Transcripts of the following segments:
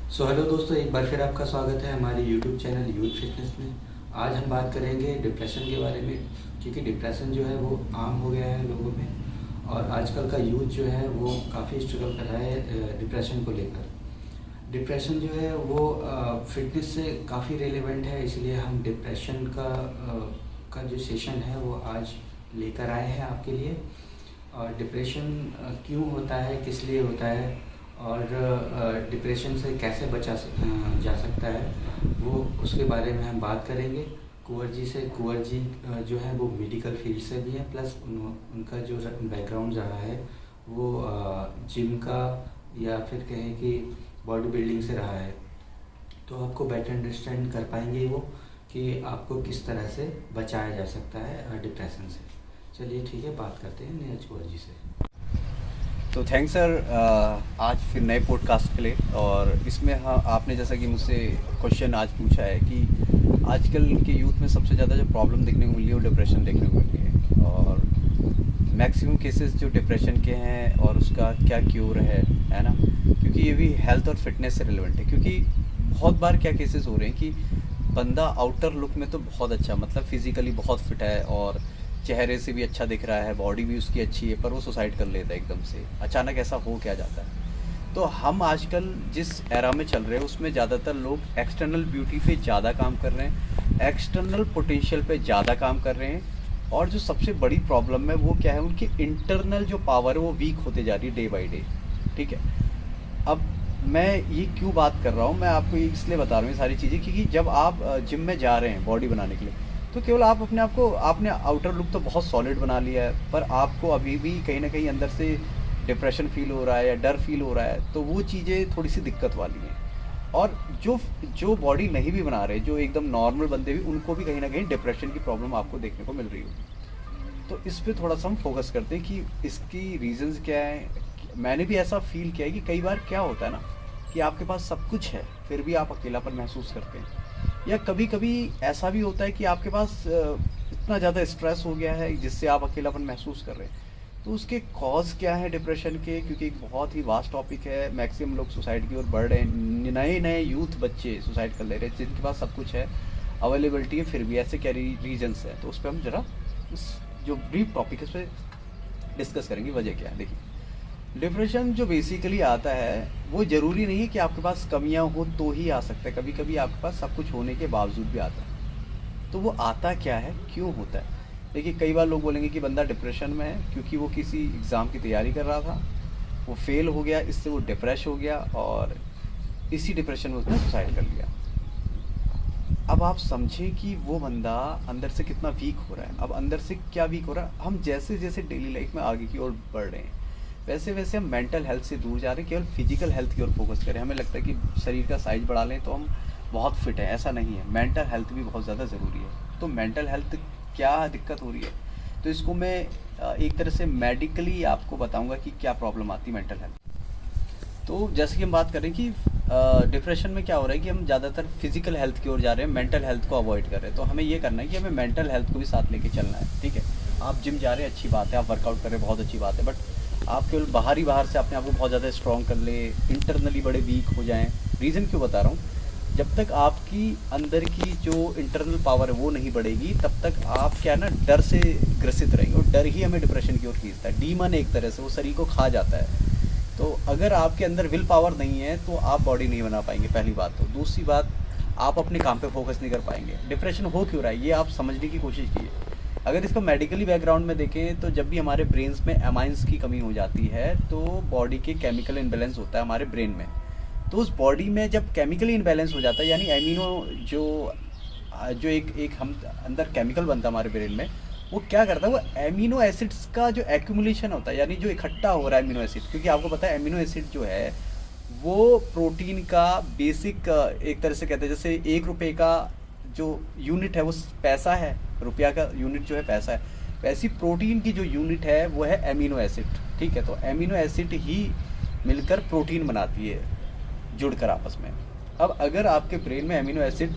Hello दोस्तों, एक बार फिर आपका स्वागत है हमारे यूट्यूब चैनल यूथ फिटनेस में। आज हम बात करेंगे डिप्रेशन के बारे में, क्योंकि डिप्रेशन जो है वो आम हो गया है लोगों में। और आजकल का यूथ जो है वो काफ़ी स्ट्रगल कर रहा है डिप्रेशन को लेकर। डिप्रेशन जो है वो फिटनेस से काफ़ी रेलेवेंट है, इसलिए हम डिप्रेशन का जो सेशन है वो आज लेकर आए हैं आपके लिए। और डिप्रेशन क्यों होता है, किस लिए होता है, और डिप्रेशन से कैसे जा सकता है, वो उसके बारे में हम बात करेंगे कुंवर जी जो है वो मेडिकल फील्ड से भी हैं, प्लस उनका जो बैकग्राउंड रहा है वो जिम का या फिर कहें कि बॉडी बिल्डिंग से रहा है। तो आपको बेटर अंडरस्टैंड कर पाएंगे वो कि आपको किस तरह से बचाया जा सकता है डिप्रेशन से। चलिए ठीक है, बात करते हैं नीरज कुंवर जी से। तो थैंक्स सर, आज फिर नए पॉडकास्ट के लिए। और इसमें हाँ, आपने जैसा कि मुझसे क्वेश्चन आज पूछा है कि आजकल के यूथ में सबसे ज़्यादा जो प्रॉब्लम देखने को मिली है वो डिप्रेशन देखने को मिली है। और मैक्सिमम केसेस जो डिप्रेशन के हैं और उसका क्या क्योर है ना, क्योंकि ये भी हेल्थ और फिटनेस से रिलेवेंट है। क्योंकि बहुत बार क्या केसेस हो रहे हैं कि बंदा आउटर लुक में तो बहुत अच्छा, मतलब फिजिकली बहुत फिट है और चेहरे से भी अच्छा दिख रहा है, बॉडी भी उसकी अच्छी है, पर वो सुसाइड कर लेता है एकदम से। अचानक ऐसा हो क्या जाता है? तो हम आजकल जिस एरा में चल रहे हैं उसमें ज़्यादातर लोग एक्सटर्नल ब्यूटी पे ज़्यादा काम कर रहे हैं, एक्सटर्नल पोटेंशियल पे ज़्यादा काम कर रहे हैं। और जो सबसे बड़ी प्रॉब्लम है वो क्या है, उनकी इंटरनल जो पावर है वो वीक होते जा रही है डे बाई डे। ठीक है, अब मैं ये क्यों बात कर रहा हूँ, मैं आपको इसलिए बता रहा हूँ ये सारी चीज़ें, क्योंकि जब आप जिम में जा रहे हैं बॉडी बनाने के लिए, तो केवल आप अपने आप को, आपने आउटर लुक तो बहुत सॉलिड बना लिया है, पर आपको अभी भी कहीं ना कहीं अंदर से डिप्रेशन फील हो रहा है या डर फील हो रहा है, तो वो चीज़ें थोड़ी सी दिक्कत वाली हैं। और जो जो बॉडी नहीं भी बना रहे, जो एकदम नॉर्मल बंदे भी, उनको भी कहीं ना कहीं डिप्रेशन की प्रॉब्लम आपको देखने को मिल रही होगी। तो इस पर थोड़ा सा हम फोकस करते हैं कि इसकी रीजंस क्या है। मैंने भी ऐसा फील किया है कि कई बार क्या होता है ना, कि आपके पास सब कुछ है फिर भी आप अकेलापन महसूस करते हैं। या कभी कभी ऐसा भी होता है कि आपके पास इतना ज़्यादा स्ट्रेस हो गया है जिससे आप अकेलापन महसूस कर रहे हैं। तो उसके कॉज क्या है डिप्रेशन के, क्योंकि एक बहुत ही वास्ट टॉपिक है। मैक्सिमम लोग सुसाइड की ओर बढ़ रहे हैं, नए नए यूथ बच्चे सुसाइड कर ले रहे हैं जिनके पास सब कुछ है, अवेलेबिलिटी है, फिर भी ऐसे क्या रीजन्स है। तो उस पर हम जरा उस जो ब्रीफ टॉपिक है उस पर डिस्कस करेंगे, वजह क्या है। देखिए, डिप्रेशन जो बेसिकली आता है वो ज़रूरी नहीं है कि आपके पास कमियां हो तो ही आ सकता है, कभी कभी आपके पास सब कुछ होने के बावजूद भी आता है। तो वो आता क्या है, क्यों होता है? देखिए, कई बार लोग बोलेंगे कि बंदा डिप्रेशन में है क्योंकि वो किसी एग्ज़ाम की तैयारी कर रहा था, वो फेल हो गया, इससे वो डिप्रेस हो गया और इसी डिप्रेशन में उसने सुसाइड कर लिया। अब आप समझें कि वो बंदा अंदर से कितना वीक हो रहा है। अब अंदर से क्या वीक हो रहा है, हम जैसे जैसे डेली लाइफ में आगे की ओर बढ़ रहे हैं वैसे वैसे हम मेंटल हेल्थ से दूर जा रहे हैं, केवल फिजिकल हेल्थ की ओर फोकस करें। हमें लगता है कि शरीर का साइज बढ़ा लें तो हम बहुत फिट हैं, ऐसा नहीं है। मेंटल हेल्थ भी बहुत ज़्यादा ज़रूरी है। तो मेंटल हेल्थ क्या दिक्कत हो रही है, तो इसको मैं एक तरह से मेडिकली आपको बताऊंगा कि क्या प्रॉब्लम आती है मेंटल हेल्थ। तो जैसे कि हम बात करें कि डिप्रेशन में क्या हो रहा है कि हम ज़्यादातर फिजिकल हेल्थ की ओर जा रहे हैं, मेंटल हेल्थ को अवॉइड कर रहे हैं। तो हमें ये करना है कि हमें मेंटल हेल्थ को भी साथ लेके चलना है। ठीक है, आप जिम जा रहे हैं, अच्छी बात है, आप वर्कआउट कर रहे हैं, बहुत अच्छी बात है, बट आप केवल बाहर से अपने आप को बहुत ज़्यादा स्ट्रॉन्ग कर ले, इंटरनली बड़े वीक हो जाएं। रीज़न क्यों बता रहा हूँ, जब तक आपकी अंदर की जो इंटरनल पावर है वो नहीं बढ़ेगी तब तक आप क्या है ना, डर से ग्रसित रहेंगे। और डर ही हमें डिप्रेशन की ओर खींचता है। डीमन एक तरह से वो शरीर को खा जाता है। तो अगर आपके अंदर विल पावर नहीं है तो आप बॉडी नहीं बना पाएंगे, पहली बात। तो दूसरी बात, आप अपने काम पे फोकस नहीं कर पाएंगे। डिप्रेशन हो क्यों रहा है ये आप समझने की कोशिश कीजिए। अगर इसको मेडिकली बैकग्राउंड में देखें तो जब भी हमारे ब्रेन्स में एमाइंस की कमी हो जाती है तो बॉडी के केमिकल इम्बैलेंस होता है हमारे ब्रेन में। तो उस बॉडी में जब केमिकली इम्बैलेंस हो जाता है, यानी एमिनो जो जो एक हम अंदर केमिकल बनता है हमारे ब्रेन में, वो क्या करता है, वो एमिनो एसिड्स का जो एक्यूमुलेशन होता है, यानी जो इकट्ठा हो रहा है एमिनो एसिड। क्योंकि आपको पता है एमिनो एसिड जो है वो प्रोटीन का बेसिक एक तरह से कहते हैं, जैसे 1 रुपये का जो यूनिट है वो पैसा है, रुपया का यूनिट जो है पैसा है, वैसी प्रोटीन की जो यूनिट है वो है एमिनो एसिड। ठीक है, तो एमिनो एसिड ही मिलकर प्रोटीन बनाती है, जुड़कर आपस में। अब अगर आपके ब्रेन में एमिनो एसिड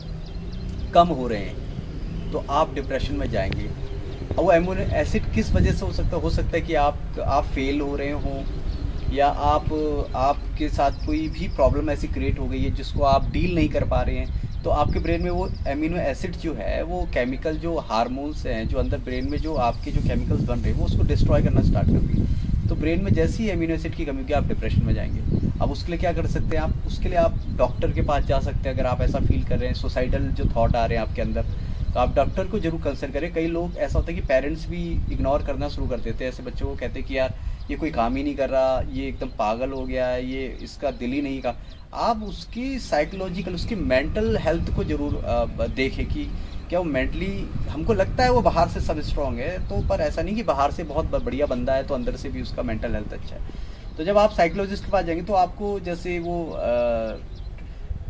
कम हो रहे हैं तो आप डिप्रेशन में जाएंगे। अब वो एमिनो एसिड किस वजह से हो सकता है कि आप फेल हो रहे हों, या आपके साथ कोई भी प्रॉब्लम ऐसी क्रिएट हो गई है जिसको आप डील नहीं कर पा रहे हैं, तो आपके ब्रेन में वो एमिनो एसिड जो है, वो केमिकल जो हार्मोन्स हैं जो अंदर ब्रेन में जो आपके जो केमिकल्स बन रहे हैं वो उसको डिस्ट्रॉय करना स्टार्ट कर दिए। तो ब्रेन में जैसी एमिनो एसिड की कमी होगी आप डिप्रेशन में जाएंगे। अब उसके लिए क्या कर सकते हैं आप? उसके लिए आप डॉक्टर के पास जा सकते हैं। अगर आप ऐसा फील कर रहे हैं, सुसाइडल जो थॉट आ रहे हैं आपके अंदर, तो आप डॉक्टर को जरूर कंसल्ट करें। कई लोग ऐसा होता है कि पेरेंट्स भी इग्नोर करना शुरू कर देते हैं ऐसे बच्चों को, कहते हैं कि यार ये कोई काम ही नहीं कर रहा, ये एकदम पागल हो गया है, ये इसका दिल ही नहीं का। आप उसकी साइकोलॉजिकल, उसकी मेंटल हेल्थ को जरूर देखें कि क्या वो मेंटली, हमको लगता है वो बाहर से सब स्ट्रॉन्ग है, तो पर ऐसा नहीं कि बाहर से बहुत बढ़िया बंदा है तो अंदर से भी उसका मेंटल हेल्थ अच्छा है। तो जब आप साइकोलॉजिस्ट के पास जाएंगे तो आपको जैसे वो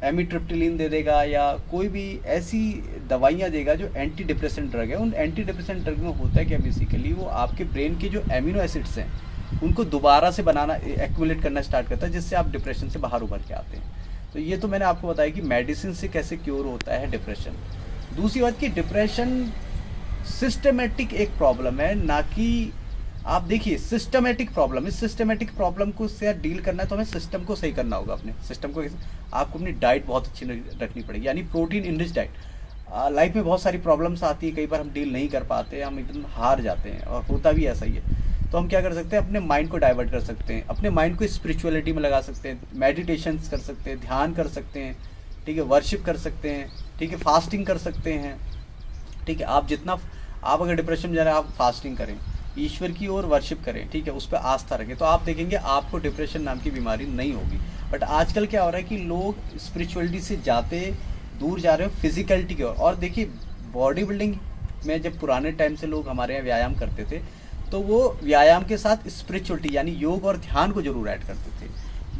एमिट्रिप्टिलिन दे देगा या कोई भी ऐसी दवाइयाँ देगा जो एंटी डिप्रेसेंट ड्रग है। उन एंटी डिप्रेसेंट ड्रग में होता है क्या, बेसिकली वो आपके ब्रेन के जो एमिनो एसिड्स हैं उनको दोबारा से बनाना, एक्यूमुलेट करना स्टार्ट करता है, जिससे आप डिप्रेशन से बाहर उभर के आते हैं। तो ये तो मैंने आपको बताया कि मेडिसिन से कैसे क्योर होता है डिप्रेशन। दूसरी बात कि डिप्रेशन सिस्टमेटिक एक प्रॉब्लम है, ना कि आप देखिए सिस्टमेटिक प्रॉब्लम। इस सिस्टमेटिक प्रॉब्लम को से डील करना है तो हमें सिस्टम को सही करना होगा। अपने सिस्टम को आपको अपनी डाइट बहुत अच्छी रखनी पड़ेगी, यानी प्रोटीन इनरिच डाइट। लाइफ में बहुत सारी प्रॉब्लम्स आती है, कई बार हम डील नहीं कर पाते, हम एकदम हार जाते हैं और होता भी ऐसा ही है। तो हम क्या कर सकते हैं, अपने माइंड को डाइवर्ट कर सकते हैं, अपने माइंड को स्पिरिचुअलिटी में लगा सकते हैं, मेडिटेशन कर सकते हैं, ध्यान कर सकते हैं, ठीक है, वर्शिप कर सकते हैं, ठीक है, फास्टिंग कर सकते हैं, ठीक है। आप अगर डिप्रेशन में जा रहे हैं आप फास्टिंग करें, ईश्वर की ओर वर्शिप करें, ठीक है, उस पर आस्था रखें, तो आप देखेंगे आपको डिप्रेशन नाम की बीमारी नहीं होगी। बट आजकल क्या हो रहा है कि लोग स्पिरिचुअलिटी से दूर जा रहे हो फिजिकलिटी की ओर। और देखिए बॉडी बिल्डिंग में जब पुराने टाइम से लोग हमारे यहाँ व्यायाम करते थे तो वो व्यायाम के साथ स्पिरिचुअलिटी यानी योग और ध्यान को जरूर ऐड करते थे।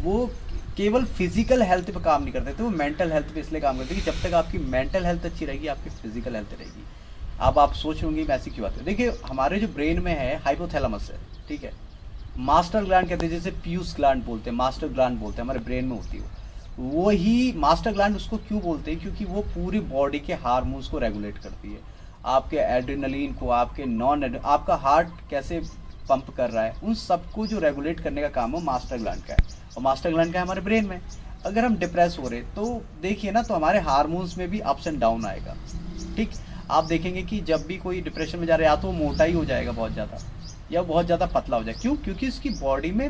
वो केवल फिजिकल हेल्थ पे काम नहीं करते थे, वो मेंटल हेल्थ पे इसलिए काम करते थे कि जब तक आपकी मेंटल हेल्थ अच्छी रहेगी आपकी फिजिकल हेल्थ रहेगी। अब आप सोच होंगे मैं ऐसी क्यों बात है। देखिए हमारे जो ब्रेन में है हाइपोथैलेमस है, ठीक है, मास्टर ग्लैंड कहते हैं, जैसे पीयूष ग्लैंड बोलते हैं, मास्टर ग्लैंड बोलते हैं, हमारे ब्रेन में होती है वो ही मास्टर ग्लैंड। उसको क्यों बोलते हैं, क्योंकि वो पूरी बॉडी के हार्मोन्स को रेगुलेट करती है, आपके एड्रेनलिन को, आपके आपका हार्ट कैसे पंप कर रहा है, उन सबको जो रेगुलेट करने का काम है मास्टर ग्लैंड का है। और मास्टर ग्लैंड का है हमारे ब्रेन में। अगर हम डिप्रेस हो रहे तो देखिए ना, तो हमारे हार्मोन्स में भी अप्स एंड डाउन आएगा, ठीक। आप देखेंगे कि जब भी कोई डिप्रेशन में जा रहा है या तो मोटा ही हो जाएगा बहुत ज़्यादा, या बहुत ज़्यादा पतला हो जाएगा। क्यों? क्योंकि उसकी बॉडी में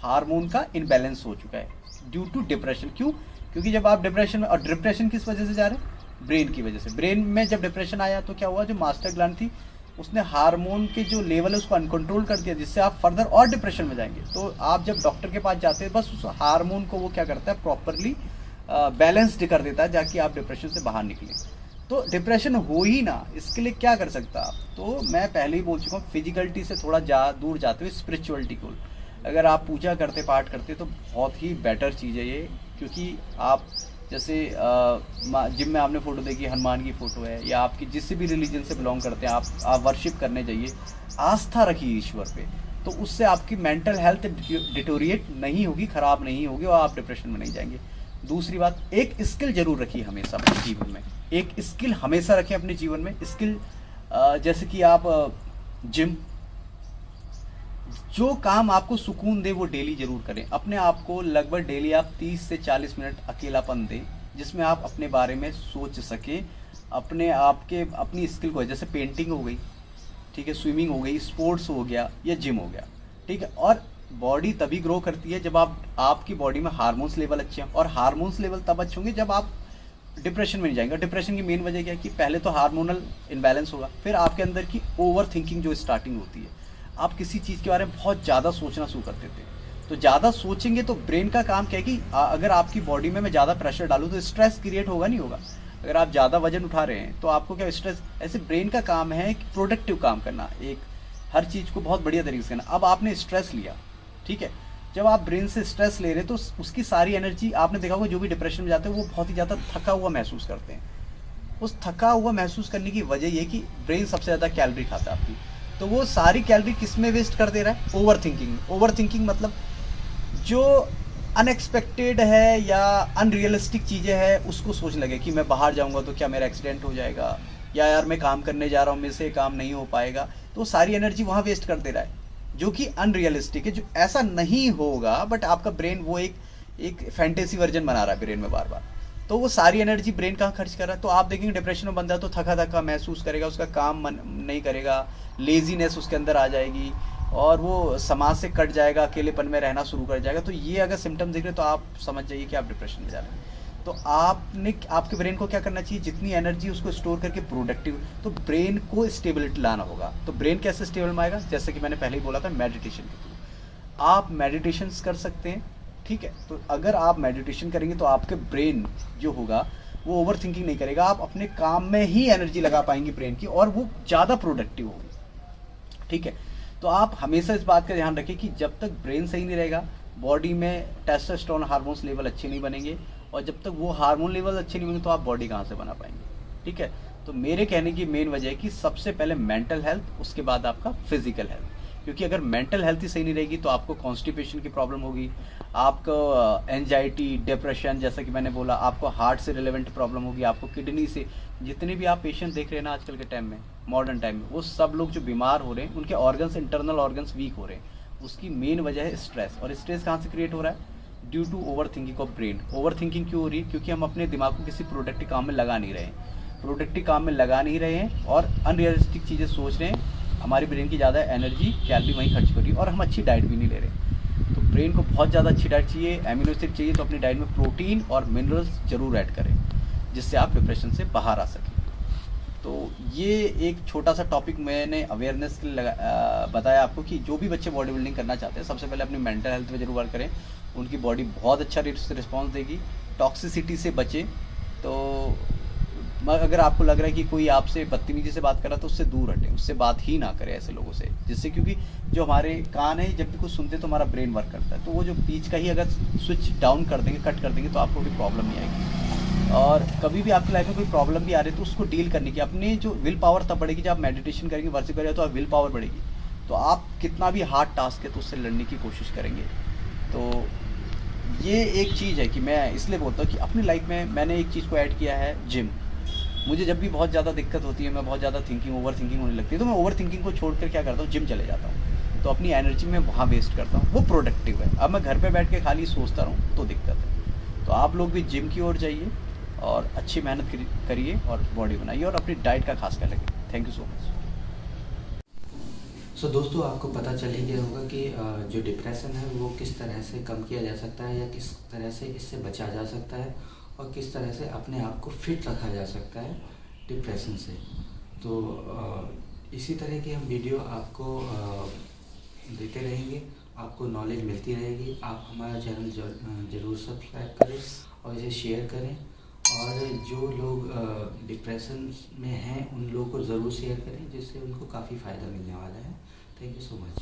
हार्मोन का इनबैलेंस हो चुका है ड्यू टू डिप्रेशन। क्यों? क्योंकि जब आप डिप्रेशन में, और डिप्रेशन किस वजह से जा रहे हैं, ब्रेन की वजह से। ब्रेन में जब डिप्रेशन आया तो क्या हुआ, जो मास्टर ग्लैंड थी उसने हार्मोन के जो लेवल है उसको अनकंट्रोल कर दिया, जिससे आप फर्दर और डिप्रेशन में जाएंगे। तो आप जब डॉक्टर के पास जाते हैं बस उस हार्मोन को वो क्या करता है, प्रॉपरली बैलेंस्ड कर देता है, जाकि आप डिप्रेशन से बाहर निकलें। तो डिप्रेशन हो ही ना, इसके लिए क्या कर सकता आप? तो मैं पहले ही बोल चुका हूँ, फिजिकलिटी से थोड़ा दूर जाते हुए स्पिरिचुअलिटी को अगर आप पूजा करते, पाठ करते, तो बहुत ही बेटर चीज़ है ये। क्योंकि आप जैसे जिम में आपने फ़ोटो देखी, हनुमान की फ़ोटो है, या आपकी जिस भी रिलीजन से बिलोंग करते हैं आप वर्शिप करने जाइए, आस्था रखिए ईश्वर पे, तो उससे आपकी मेंटल हेल्थ डिटोरिएट नहीं होगी, ख़राब नहीं होगी, और आप डिप्रेशन में नहीं जाएंगे। दूसरी बात, एक स्किल जरूर रखिए हमेशा अपने जीवन में, एक स्किल हमेशा रखें अपने जीवन में। स्किल जैसे कि आप जिम, जो काम आपको सुकून दे वो डेली जरूर करें। अपने आप को लगभग डेली आप 30 से 40 मिनट अकेलापन दें, जिसमें आप अपने बारे में सोच सकें, अपनी स्किल को, जैसे पेंटिंग हो गई, ठीक है, स्विमिंग हो गई, स्पोर्ट्स हो गया, या जिम हो गया, ठीक है। और बॉडी तभी ग्रो करती है जब आपकी बॉडी में हार्मोन्स लेवल अच्छे हैं, और हार्मोन्स लेवल तब अच्छे होंगे जब आप डिप्रेशन में नहीं जाएंगे। डिप्रेशन की मेन वजह क्या है कि पहले तो हार्मोनल इम्बैलेंस होगा, फिर आपके अंदर की ओवर थिंकिंग जो स्टार्टिंग होती है, आप किसी चीज़ के बारे में बहुत ज़्यादा सोचना शुरू कर देते हैं। तो ज़्यादा सोचेंगे तो ब्रेन का काम क्या है कि अगर आपकी बॉडी में मैं ज़्यादा प्रेशर डालूँ तो स्ट्रेस क्रिएट होगा, नहीं होगा। अगर आप ज़्यादा वजन उठा रहे हैं तो आपको क्या स्ट्रेस, ऐसे ब्रेन का काम है कि प्रोडक्टिव काम करना, एक हर चीज़ को बहुत बढ़िया तरीके से करना। अब आपने स्ट्रेस लिया, ठीक है, जब आप ब्रेन से स्ट्रेस ले रहे हैं तो उसकी सारी एनर्जी, आपने देखा होगा जो भी डिप्रेशन में जाते हैं वो बहुत ही ज़्यादा थका हुआ महसूस करते हैं। उस थका हुआ महसूस करने की वजह ये कि ब्रेन सबसे ज़्यादा कैलोरी खाता है आपकी, तो वो सारी कैलोरी किस में वेस्ट कर दे रहा है, ओवर थिंकिंग में। ओवर थिंकिंग मतलब जो अनएक्सपेक्टेड है या अनरियलिस्टिक चीज़ें हैं उसको सोचने लगे कि मैं बाहर जाऊँगा तो क्या मेरा एक्सीडेंट हो जाएगा, या यार मैं काम करने जा रहा हूँ मेरे से काम नहीं हो पाएगा, तो सारी एनर्जी वहाँ वेस्ट कर दे रहा है। जो कि अनरियलिस्टिक है, जो ऐसा नहीं होगा, बट आपका ब्रेन वो एक फैंटेसी वर्जन बना रहा है ब्रेन में बार बार। तो वो सारी एनर्जी ब्रेन कहाँ खर्च कर रहा है। तो आप देखेंगे डिप्रेशन में बंदा तो थका थका महसूस करेगा, उसका काम मन नहीं करेगा, लेजीनेस उसके अंदर आ जाएगी और वो समाज से कट जाएगा, अकेलेपन में रहना शुरू कर जाएगा। तो ये अगर सिम्टम्स दिख रहे तो आप समझ जाइए कि आप डिप्रेशन में जा रहे हैं। तो आपके ब्रेन को क्या करना चाहिए, जितनी एनर्जी उसको स्टोर करके प्रोडक्टिव, तो ब्रेन को स्टेबिलिटी लाना होगा। तो ब्रेन कैसे स्टेबल में आएगा, जैसे कि मैंने पहले ही बोला था, मेडिटेशन के थ्रू आप मेडिटेशन कर सकते हैं। ठीक है, तो अगर आप मेडिटेशन करेंगे तो आपके ब्रेन जो होगा वो ओवर थिंकिंग नहीं करेगा, आप अपने काम में ही एनर्जी लगा पाएंगे ब्रेन की, और वो ज़्यादा प्रोडक्टिव होगी। ठीक है, तो आप हमेशा इस बात का ध्यान रखें कि जब तक ब्रेन सही नहीं रहेगा, बॉडी में टेस्टोस्टेरोन हार्मोन्स लेवल अच्छे नहीं बनेंगे, और जब तक वो हार्मोन लेवल अच्छे नहीं होंगे तो आप बॉडी कहाँ से बना पाएंगे। ठीक है, तो मेरे कहने की मेन वजह है कि सबसे पहले मेंटल हेल्थ, उसके बाद आपका फिजिकल हेल्थ। क्योंकि अगर मेंटल हेल्थ ही सही नहीं रहेगी तो आपको कॉन्स्टिपेशन की प्रॉब्लम होगी, आपको एंजाइटी, डिप्रेशन, जैसा कि मैंने बोला, आपको हार्ट से रिलेवेंट प्रॉब्लम होगी, आपको किडनी से, जितने भी आप पेशेंट देख रहे हैं ना आजकल के टाइम में, मॉडर्न टाइम में, वो सब लोग जो बीमार हो रहे हैं उनके ऑर्गन्स, इंटरनल ऑर्गन्स वीक हो रहे हैं। उसकी मेन वजह है स्ट्रेस। और स्ट्रेस कहाँ से क्रिएट हो रहा है, due to over thinking of brain. Over thinking क्यों हो रही है, क्योंकि हम अपने दिमाग को किसी प्रोडक्टिव काम में लगा नहीं रहे हैं, प्रोडक्टिव काम में लगा नहीं रहे हैं और अनरियलिस्टिक चीज़ें सोच रहे हैं। हमारी ब्रेन की ज़्यादा एनर्जी, कैलोरी वहीं खर्च कर रही है, और हम अच्छी डाइट भी नहीं ले रहे। तो ब्रेन को बहुत ज़्यादा अच्छी डाइट चाहिए, एमिनो एसिड चाहिए, तो अपनी डाइट में प्रोटीन और मिनरल्स जरूर ऐड करें, जिससे आप डिप्रेशन से बाहर आ सकें। तो ये एक छोटा सा टॉपिक मैंने अवेयरनेस के लिए बताया आपको कि जो भी बच्चे बॉडी बिल्डिंग करना चाहते हैं, सबसे पहले अपनी मेंटल हेल्थ पे जरूर वर्क करें, उनकी बॉडी बहुत अच्छा रिस्पॉन्स देगी। टॉक्सिसिटी से बचें। तो अगर आपको लग रहा है कि कोई आपसे बदतमीजी से बात कर रहा है तो उससे दूर हटें, उससे बात ही ना करें ऐसे लोगों से, जिससे, क्योंकि जो हमारे कान है जब भी कुछ सुनते हैं तो हमारा ब्रेन वर्क करता है, तो वो जो बीच का ही अगर स्विच डाउन कर देंगे, कट कर देंगे, तो आपको कोई प्रॉब्लम नहीं आएगी। और कभी भी आपकी लाइफ में कोई प्रॉब्लम भी आ रही है तो उसको डील करने की अपनी जो विल पावर तब बढ़ेगी जब आप मेडिटेशन करेंगे, वर्शिप करेंगे, तो आप विल पावर बढ़ेगी। तो आप कितना भी हार्ड टास्क है तो उससे लड़ने की कोशिश करेंगे। तो ये एक चीज़ है कि मैं इसलिए बोलता हूँ कि अपनी लाइफ में मैंने एक चीज़ को ऐड किया है, जिम। मुझे जब भी बहुत ज़्यादा दिक्कत होती है, मैं बहुत ज़्यादा ओवर थिंकिंग होने लगती है, तो मैं ओवर थिंकिंग को छोड़कर क्या करता हूँ, जिम चले जाता हूँ। तो अपनी एनर्जी में वहाँ वेस्ट करता हूँ, वो प्रोडक्टिव है। अब मैं घर पे बैठ के खाली सोचता रहूँ तो दिक्कत है। तो आप लोग भी जिम की ओर जाइए और अच्छी मेहनत करिए और बॉडी बनाइए, और अपनी डाइट का खास ख्याल रखिए। Thank you so much. So दोस्तों, आपको पता चल ही गया होगा कि जो डिप्रेशन है वो किस तरह से कम किया जा सकता है, या किस तरह से इससे बचा जा सकता है, और किस तरह से अपने आप को फिट रखा जा सकता है डिप्रेशन से। तो इसी तरह की हम वीडियो आपको देते रहेंगे, आपको नॉलेज मिलती रहेगी। आप हमारा चैनल ज़रूर सब्सक्राइब करें और इसे शेयर करें, और जो लोग डिप्रेशन में हैं उन लोगों को ज़रूर शेयर करें, जिससे उनको काफ़ी फ़ायदा मिलने वाला है। Thank you so much.